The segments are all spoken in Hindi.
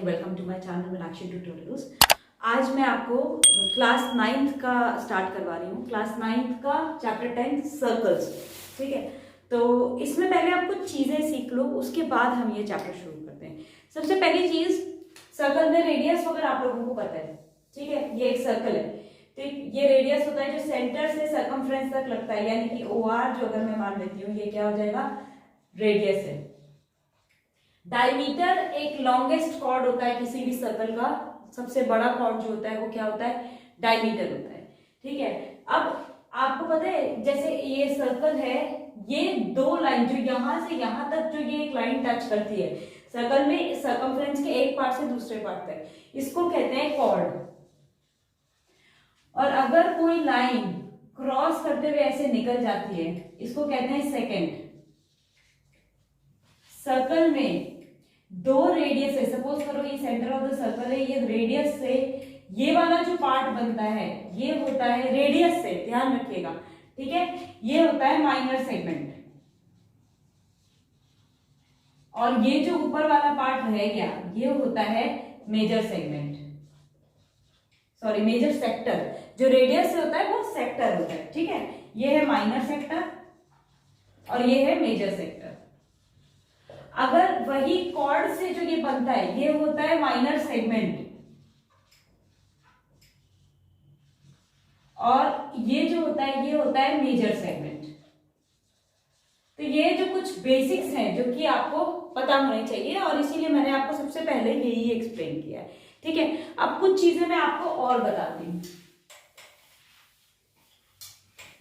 And welcome to my channel Meenakshi tutorials. आज मैं आपको क्लास 9th का स्टार्ट करवा रही हूँ। क्लास 9th का चैप्टर 10 सर्कल्स। ठीक है, तो इसमें पहले आप कुछ चीजें सीख लो, उसके बाद हम ये चैप्टर शुरू करते हैं। सबसे पहली चीज, सर्कल में रेडियस वगैरह आप लोगों को पता है। ठीक है, ये एक सर्कल है, तो ये रेडियस होता है जो सेंटर से सर्कमफ्रेंस तक लगता है, यानी कि OR जो अगर मैं मान लेती हूँ ये क्या हो जाएगा, रेडियस है। डायमीटर एक लॉन्गेस्ट कॉर्ड होता है किसी भी सर्कल का, सबसे बड़ा कॉर्ड जो होता है वो क्या होता है, डायमीटर होता है। ठीक है, अब आपको पता है जैसे ये सर्कल है, ये दो लाइन जो यहां से यहां तक जो ये एक लाइन टच करती है सर्कल में, सर्कमफ्रेंस के एक पार्ट से दूसरे पार्ट तक, इसको कहते हैं कॉर्ड। और अगर कोई लाइन क्रॉस करते हुए ऐसे निकल जाती है, इसको कहते हैं सेकेंड। सर्कल में दो रेडियस है, सपोज करो ये सेंटर ऑफ द सर्कल है, ये रेडियस से ये वाला जो पार्ट बनता है ये होता है रेडियस से, ध्यान रखिएगा। ठीक है, ये होता है माइनर सेगमेंट, और ये जो ऊपर वाला पार्ट रह गया ये होता है major segment, sorry major sector. जो रेडियस से होता है वो सेक्टर होता है। ठीक है, ये है माइनर सेक्टर और ये है मेजर सेक्टर। अगर वही कॉर्ड से जो ये बनता है ये होता है माइनर सेगमेंट, और ये जो होता है ये होता है मेजर सेगमेंट। तो ये जो कुछ बेसिक्स हैं जो कि आपको पता होने चाहिए, और इसीलिए मैंने आपको सबसे पहले यही एक्सप्लेन किया है। ठीक है, अब कुछ चीजें मैं आपको और बताती हूँ।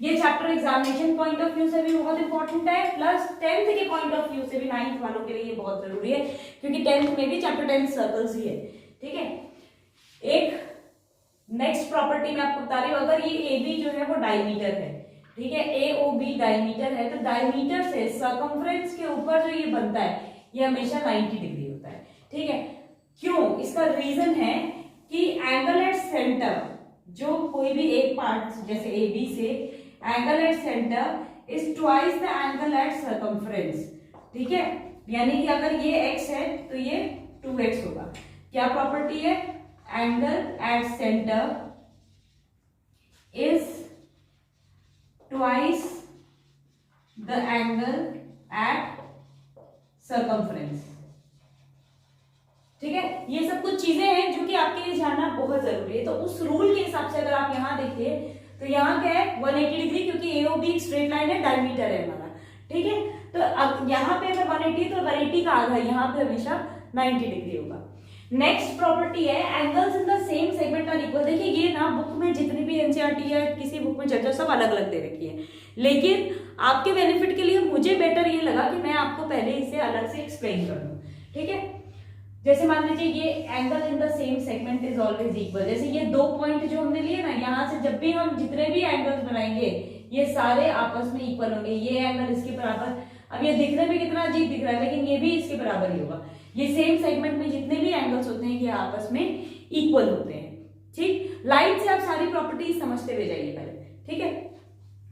ये chapter examination point of view से भी बहुत इंपॉर्टेंट है, प्लस 10th के पॉइंट ऑफ व्यू से भी 9th वालों के लिए ये बहुत जरूरी है, क्योंकि 10th में भी चैप्टर 10 सर्कल्स ही है। ठीक है, एक नेक्स्ट प्रॉपर्टी मैं आपको बता रही हूँ, अगर ये AB जो है वो डायमीटर है, ठीक है, AOB डायमीटर है, तो डायमीटर से सर्कमफ्रेंस के ऊपर जो ये बनता है ये हमेशा 90 डिग्री होता है। ठीक है, क्यों? इसका रीजन है कि एंगल एट सेंटर, जो कोई भी एक पार्ट जैसे AB से angle at centre is twice the angle at circumference. ठीक है, यानी कि अगर ये x है तो ये 2x होगा। क्या प्रॉपर्टी है? Angle at centre is twice the angle at circumference. ठीक है, ये सब कुछ चीजें हैं जो कि आपके लिए जानना बहुत जरूरी है। तो उस रूल के हिसाब से अगर आप यहां देखिए तो यहाँ क्या है 180 डिग्री, क्योंकि AOB एक स्ट्रेट लाइन है, डायमीटर है हमारा। ठीक है, तो अब यहाँ पे अगर 180 तो 180 का आधा यहाँ पे हमेशा 90 डिग्री होगा। नेक्स्ट प्रॉपर्टी है angles in the same segment are equal. देखिए ये ना बुक में जितनी भी NCERT या किसी बुक में चर्चा सब अलग अलग दे रखी है, लेकिन आपके बेनिफिट के लिए मुझे बेटर ये लगा कि मैं आपको पहले इसे अलग से एक्सप्लेन कर दूं। ठीक है, जैसे मान लीजिए ये angle in the same segment is always equal. जैसे ये दो पॉइंट जो हमने लिए ना, यहाँ से जब भी हम जितने भी एंगल्स बनाएंगे ये सारे आपस में इक्वल होंगे। ये एंगल इसके बराबर, अब ये दिखने में कितना अजीब दिख रहा है लेकिन ये भी इसके बराबर ही होगा। ये सेम सेगमेंट में जितने भी एंगल्स होते हैं ये आपस में इक्वल होते हैं। ठीक, लाइन से आप सारी प्रॉपर्टीज समझते हुए जाइए पहले। ठीक है,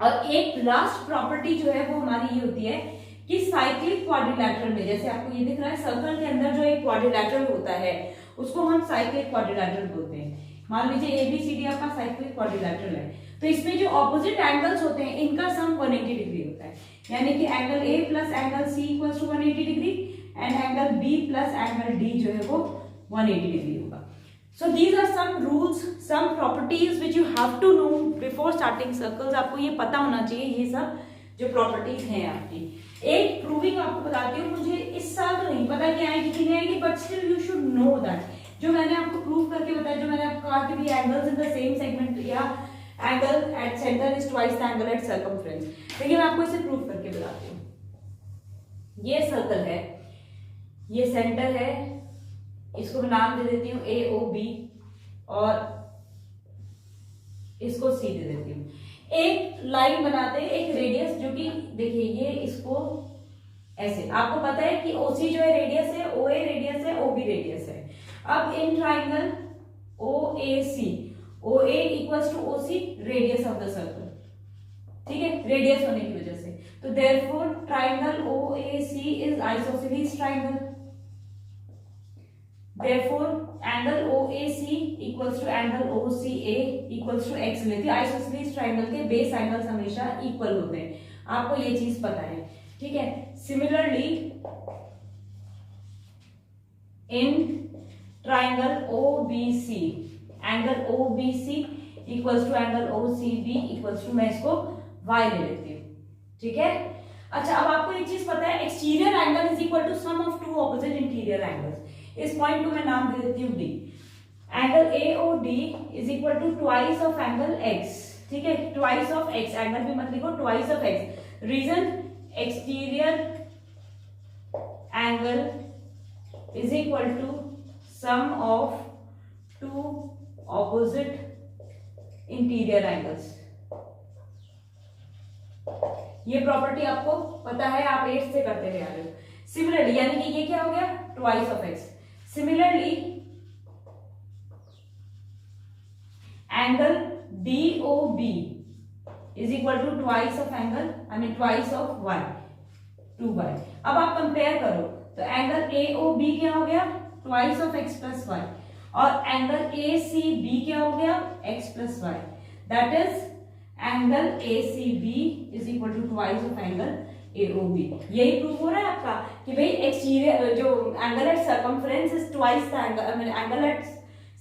और एक लास्ट प्रॉपर्टी जो है वो हमारी ये होती है कि साइक्लिक क्वाड्रिलैटरल में, जैसे आपको ये दिख रहा है सर्कल के अंदर जो एक क्वाड्रिलैटरल होता है उसको हम साइक्लिक क्वाड्रिलैटरल बोलते हैं। मान लीजिए ABCD आपका साइक्लिक क्वाड्रिलैटरल है, तो इसमें जो ऑपोजिट एंगल्स होते हैं इनका सम 180 डिग्री होता है, यानी कि angle A plus angle C equals to 180 degree and angle B plus angle D जो है वो 180 डिग्री होगा। So these are some rules, some properties which you have to know before starting circles। आपको ये पता होना चाहिए ये सब जो प्रॉपर्टीज हैं आपकी। एक प्रूविंग आपको बताती हूँ, मुझे इस साल तो नहीं पता कि आएगी कि नहीं आएगी, but still you should know that. जो मैंने आपको प्रूव करके बताया, जो मैंने आपको कहा कि भी angles in the same segment या angle at centre is twice the angle at circumference, लेकिन मैं आपको इसे प्रूव करके बताती हूँ। ये सर्कल है, ये सेंटर है, इसको मैं नाम दे देती हूँ AOB और इसको C दे देती हूँ। एक लाइन बनाते हैं, एक रेडियस जो कि देखिए ये इसको ऐसे, आपको पता है कि OC जो है रेडियस है, OA रेडियस है, OB रेडियस है। अब in triangle OAC, OA equals to OC radius of the circle. ठीक है, रेडियस होने की वजह से, तो therefore triangle OAC is isosceles triangle. therefore angle OAC equals to angle OCA equals to x लेती है। आइसोसेलेस ट्रायंगल के बेस एंगल्स हमेशा इक्वल होते हैं, आपको ये चीज पता है, ठीक है। Similarly in triangle OBC angle OBC equals to angle OCB equals to, मैं इसको y ले लेती हूँ, ठीक है। अच्छा, अब आपको एक चीज पता है, exterior angle is equal to sum of two opposite interior angles. इस पॉइंट को मैं नाम दे देती हूँ D। Angle AOD is equal to twice of angle X, ठीक है, ट्वाइस ऑफ X, एंगल भी मत लिखो, twice of X। Reason, exterior angle is equal to sum of two opposite interior angles. ये प्रॉपर्टी आपको पता है, आप 8 से करते हुए आ रहे हो। सिमिलरली, यानी कि ये क्या हो गया, twice of x. Similarly angle DOB is equal to twice of angle, I mean twice of y, 2y। अब आप कंपेयर करो तो एंगल AOB क्या हो गया, twice of x plus y, और एंगल ACB क्या हो गया, x plus y। That is angle ACB is equal to twice of angle AOB। यही प्रूव हो रहा है आपका कि भाई एक्सटीरियर जो angle at circumference is twice the angle, I mean angle at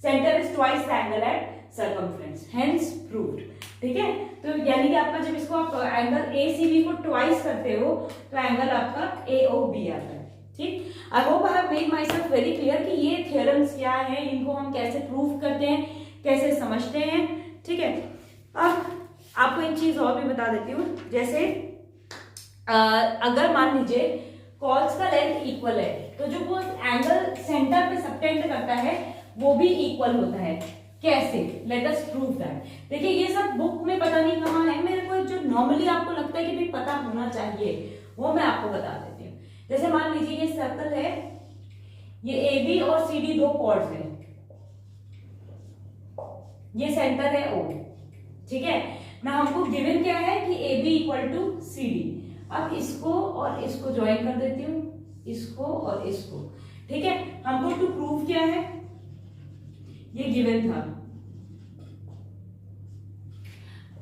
centre is twice the angle at circumference, hence proved, ठीक है। तो यानी कि आपका जब इसको आप एंगल ACB को ट्वाइस करते हो तो एंगल आपका AOB आता है, ठीक। I hope I have made my self very clear कि ये थ्योरम्स क्या है, इनको हम कैसे प्रूव करते हैं, कैसे समझते हैं, ठीक है। अब आपको एक चीज और भी बता देती हूँ, जैसे अगर मान लीजिए कॉर्ड्स का लेंथ इक्वल है तो जो वो एंगल सेंटर पे सबटेंड करता है वो भी इक्वल होता है। कैसे, लेट अस प्रूव दैट। देखिए ये सब बुक में पता नहीं कहाँ है, मेरे को जो नॉर्मली आपको लगता है कि भाई पता होना चाहिए वो मैं आपको बता देती हूँ। जैसे मान लीजिए ये सर्कल है, ये AB और CD दो कॉर्ड्स हैं, ये सेंटर है O, ठीक है ना। हमको गिवन क्या है कि AB इक्वल टू CD। अब इसको और इसको ज्वाइन कर देती हूँ, इसको और इसको, ठीक है। हमको टू प्रूव क्या है, ये गिवन था,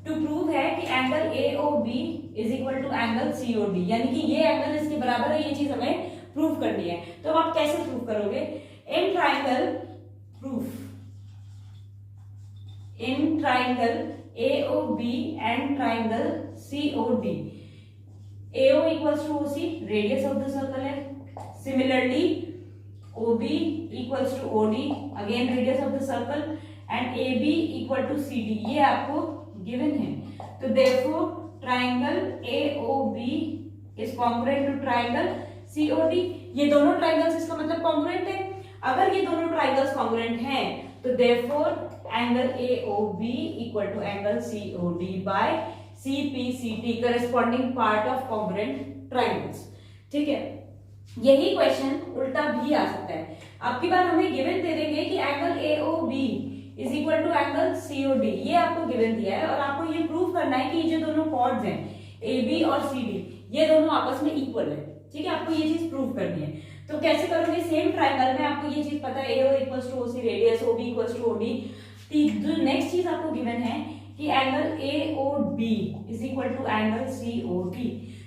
टू प्रूव है कि angle AOB is equal to angle COD, यानी कि ये एंगल इसके बराबर है, ये चीज हमें प्रूव करनी है। तो आप कैसे प्रूव करोगे, in triangle proof, in triangle AOB and triangle COD, AO equals to OC, radius of the circle है। Similarly OB equals to OD, again radius of the circle, and AB equal to CD, ये आपको गिवन है। तो therefore triangle AOB is congruent to triangle COD। ये दोनों ट्राइंगल्स इसका मतलब कॉन्ग्रुएंट है। अगर ये दोनों ट्राइंगल्स कॉन्ग्रुएंट हैं तो therefore angle AOB equal to angle COD by CPCT, corresponding part of congruent triangles, ठीक है। यही क्वेश्चन उल्टा भी आ सकता है। आपकी बार हमें गिवन दे देंगे कि angle AOB is equal to angle COD, ये आपको गिवन दिया है और आपको ये प्रूव करना है कि ये जो दोनों कॉर्ड्स हैं AB और CD, ये दोनों आपस में इक्वल है, ठीक है। आपको ये चीज प्रूव करनी है। तो कैसे करोगे, सेम ट्राइंगल में आपको ये चीज पता है, AO equals to OC, radius OB equals to OD। जो नेक्स्ट चीज आपको गिवन है कि angle AOB is equal to angle COD,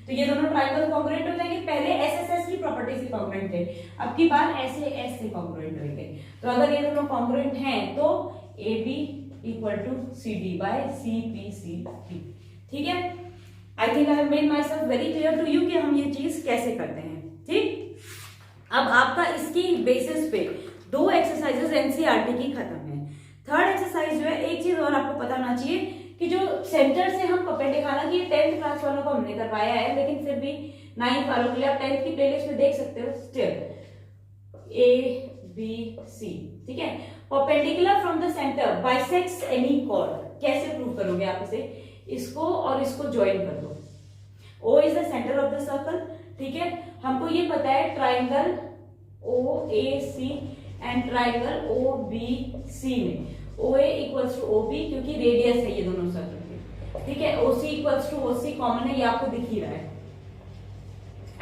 तो ये दोनों ट्राइंगल कॉन्ग्रुएंट हो जाएंगे। पहले SSS की प्रॉपर्टी से कॉन्ग्रुएंट थे, अब की बार SAS से कॉन्ग्रुएंट होंगे। तो अगर ये दोनों कॉन्ग्रुएंट हैं तो AB equal to CD by CPCT, ठीक है। I think I have made myself very clear to you कि हम ये चीज कैसे करते हैं, ठीक। अब आपका इसकी बेसिस पे दो एक्सरसाइजेस NCERT की खत्म है। थर्ड एक्सरसाइज जो है, एक चीज और आपको पता होना चाहिए कि जो सेंटर से हम परपेंडिकुलर की 10th क्लास वालों को हमने करवाया है, लेकिन फिर भी 9th वालों के लिए आप 10th की प्लेलिस्ट में देख सकते हो, स्टेप ABC, ठीक है। Perpendicular from the centre bisects any chord. कैसे प्रूव करोगे आप इसे, इसको और इसको ज्वाइन कर दो। O is the centre of the circle, ठीक है। हमको ये पता है triangle OAC and triangle OBC में OA इक्वल्स टू OB, क्योंकि रेडियस है ये दोनों सर्कल के, ठीक है। OC equals to OC common है, ये आपको दिख ही रहा है।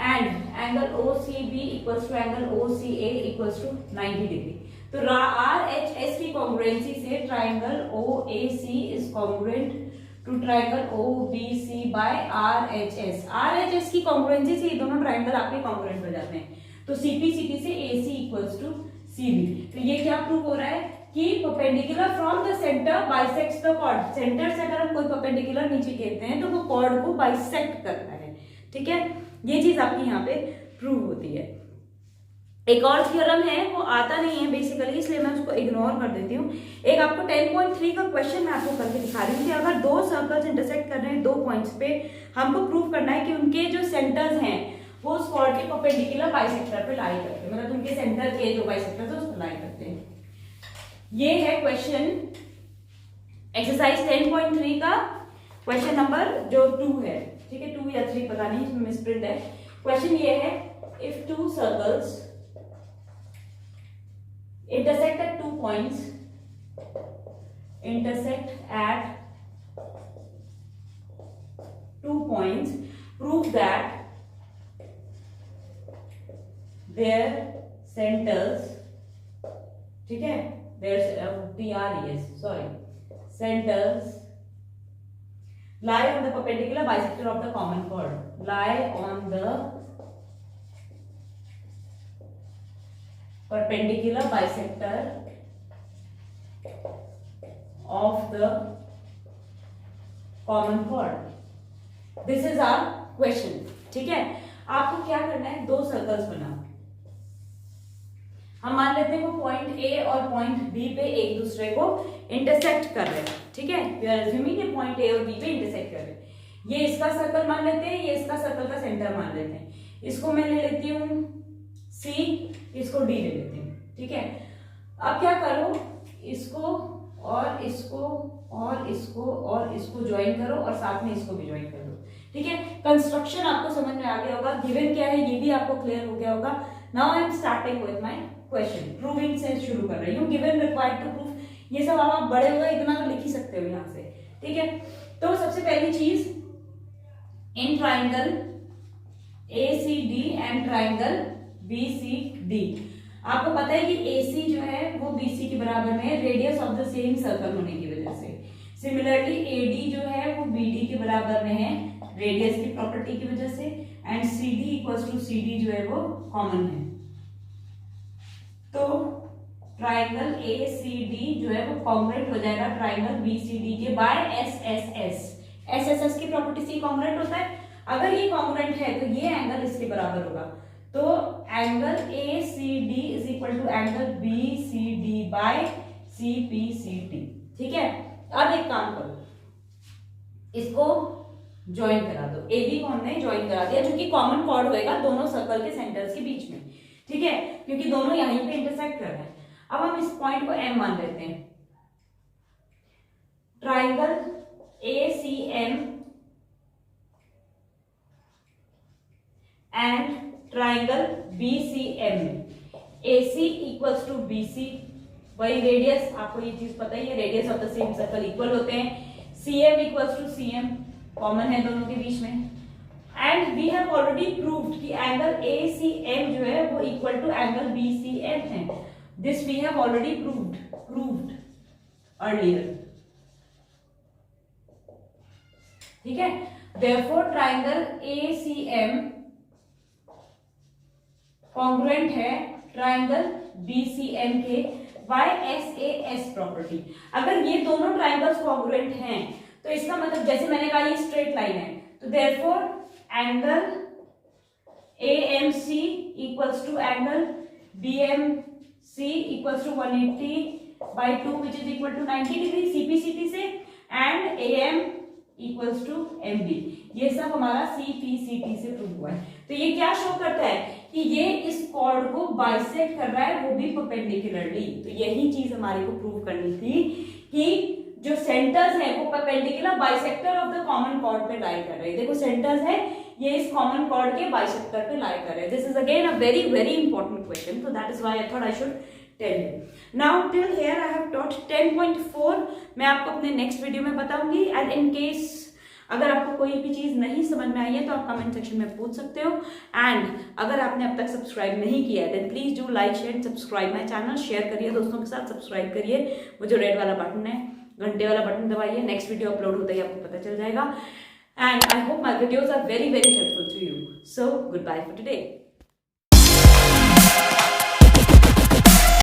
And angle OCB equals to angle OCA equals to 90 degree. तो RHS की कॉन्ग्रुएंसी से triangle OAC is congruent to triangle OBC bye RHS। RHS की कॉन्ग्रुएंसी से ये दोनों ट्राइंगल आपके कॉन्ग्रुएंट हो जाते हैं। तो CPCT से AC इक्वल्स टू CB। तो ये क्या प्रूव हो रहा है कि perpendicular from the centre bisects the chord. Centre से अगर हम कोई परपेंडिकुलर नीचे कहते हैं तो वो कॉर्ड को बाइसेक्ट करता है। ठीक है, ये चीज आपकी यहाँ पे प्रूव होती है। एक और थ्योरम है, वो आता नहीं है बेसिकली, इसलिए मैं उसको इग्नोर कर देती हूँ। एक आपको 10.3 का क्वेश्चन मैं आपको करके दिखा रही हूँ कि अगर दो सर्कल्स इंटरसेक्ट कर रहे हैं दो पॉइंट्स पे, हमको प्रूव करना है कि उनके जो सेंटर्स हैं वो उस कॉर्ड के परपेंडिकुलर बाइसेक्टर पे लाई करते हैं, मतलब उनके सेंटर के जो बाइसेक्टर है उस पर लाई करते हैं। ये है क्वेश्चन एक्सरसाइज 10.3 का क्वेश्चन नंबर जो 2 है। ठीक है, 2 या 3 पता नहीं, इसमें मिसप्रिंट है। क्वेश्चन ये है, if two circles intersect at 2 points, prove that their centers, ठीक है, centers lie on the perpendicular bisector of the common chord, lie on the perpendicular bisector of the common chord. This is our question. ठीक है, आपको क्या करना है, दो सर्कल्स बनाओ। हम मान लेते हैं वो पॉइंट A और पॉइंट B पे एक दूसरे को इंटरसेक्ट कर रहे हैं। ठीक है, वी आर अज्यूमिंग कि पॉइंट A और B पे इंटरसेक्ट कर रहे हैं। ये इसका सर्कल मान लेते हैं, ये इसका सर्कल का सेंटर मान लेते हैं। इसको मैं ले लेती हूँ C, इसको D ले लेती हूँ। ठीक है, अब क्या करो, इसको और इसको और इसको और इसको ज्वाइन करो और साथ में इसको भी ज्वाइन कर दो। ठीक है, कंस्ट्रक्शन आपको समझ में आ गया होगा, गिवन क्या है ये भी आपको क्लियर हो गया होगा। Now I am starting with my question, proving से शुरू कर रही हूँ। गिवन रिक्वायर्ड टू प्रूव, ये सब आप बड़े हो गए, इतना तो लिख ही सकते हो यहाँ से। ठीक है, तो सबसे पहली चीज, in triangle ACD and triangle BCD, आपको पता है कि AC जो है वो BC के बराबर में है radius of the same circle होने की वजह से। सिमिलरली AD जो है वो BD के बराबर में है रेडियस की प्रॉपर्टी की वजह से, and CD equals to CD जो है वो कॉमन है। तो ट्राइंगल ACD जो है वो कॉन्ग्रुएंट हो जाएगा ट्राइंगल BCD के बाय SSS। SSS की प्रॉपर्टी से कॉन्ग्रुएंट होता है। अगर ये कॉन्ग्रुएंट है तो ये एंगल इसके बराबर होगा। तो angle ACD is equal to angle BCD by CPCT। ठीक है, अब एक काम करो, इसको ज्वाइन करा दो। AB को हमने ज्वाइन करा दिया जो कि कॉमन कॉर्ड होएगा दोनों सर्कल के सेंटर्स के बीच में। ठीक है, क्योंकि दोनों यहीं पे इंटरसेक्ट कर रहे हैं। अब हम इस पॉइंट को M मान लेते हैं। Triangle ACM and triangle BCM में AC इक्वल्स टू BC, वही रेडियस, आपको ये चीज पता ही है, radius of the same circle equal होते हैं। CM equals to CM, common है दोनों के बीच में। And we have already proved कि एंगल ACM जो है वो इक्वल टू एंगल BCM है। This we have already proved earlier. ठीक है, देयरफॉर ट्राइंगल ACM कॉन्ग्रुएंट है ट्राइंगल BCM के बाय SAS प्रॉपर्टी। अगर ये दोनों ट्राइंगल्स कॉन्ग्रुएंट हैं तो इसका मतलब, जैसे मैंने कहा ये स्ट्रेट लाइन है, तो therefore angle AMC equals to angle BMC equals to 180/2 which is equal to 90 degree CPCT से, and AM equals to MB। ये सब हमारा CPCT से प्रूव हुआ है। तो ये क्या शो करता है कि ये इस कॉर्ड को बाइसेक्ट कर रहा है, वो भी परपेंडिकुलरली। तो यही चीज हमारे को प्रूव करनी थी कि जो सेंटर्स हैं वो perpendicular bisector of the common chord पे लाई कर रहे हैं। देखो सेंटर्स है, ये इस कॉमन कॉर्ड के बाइसेक्टर पे लाई कर रहे हैं। This is again a very very important question, so that is why I thought I should tell you. Now till here I have taught 10.4. मैं आपको अपने नेक्स्ट वीडियो में बताऊंगी, एंड इन केस अगर आपको कोई भी चीज नहीं समझ में आई है तो आप कमेंट सेक्शन में पूछ सकते हो। एंड अगर आपने अब तक सब्सक्राइब नहीं किया है then please do like share subscribe my channel, share करिए दोस्तों के साथ, सब्सक्राइब करिए, वो जो रेड वाला बटन है घंटे वाला बटन दबाइए, नेक्स्ट वीडियो अपलोड होता ही आपको पता चल जाएगा। And I hope my videos are very very helpful to you. So good bye for today.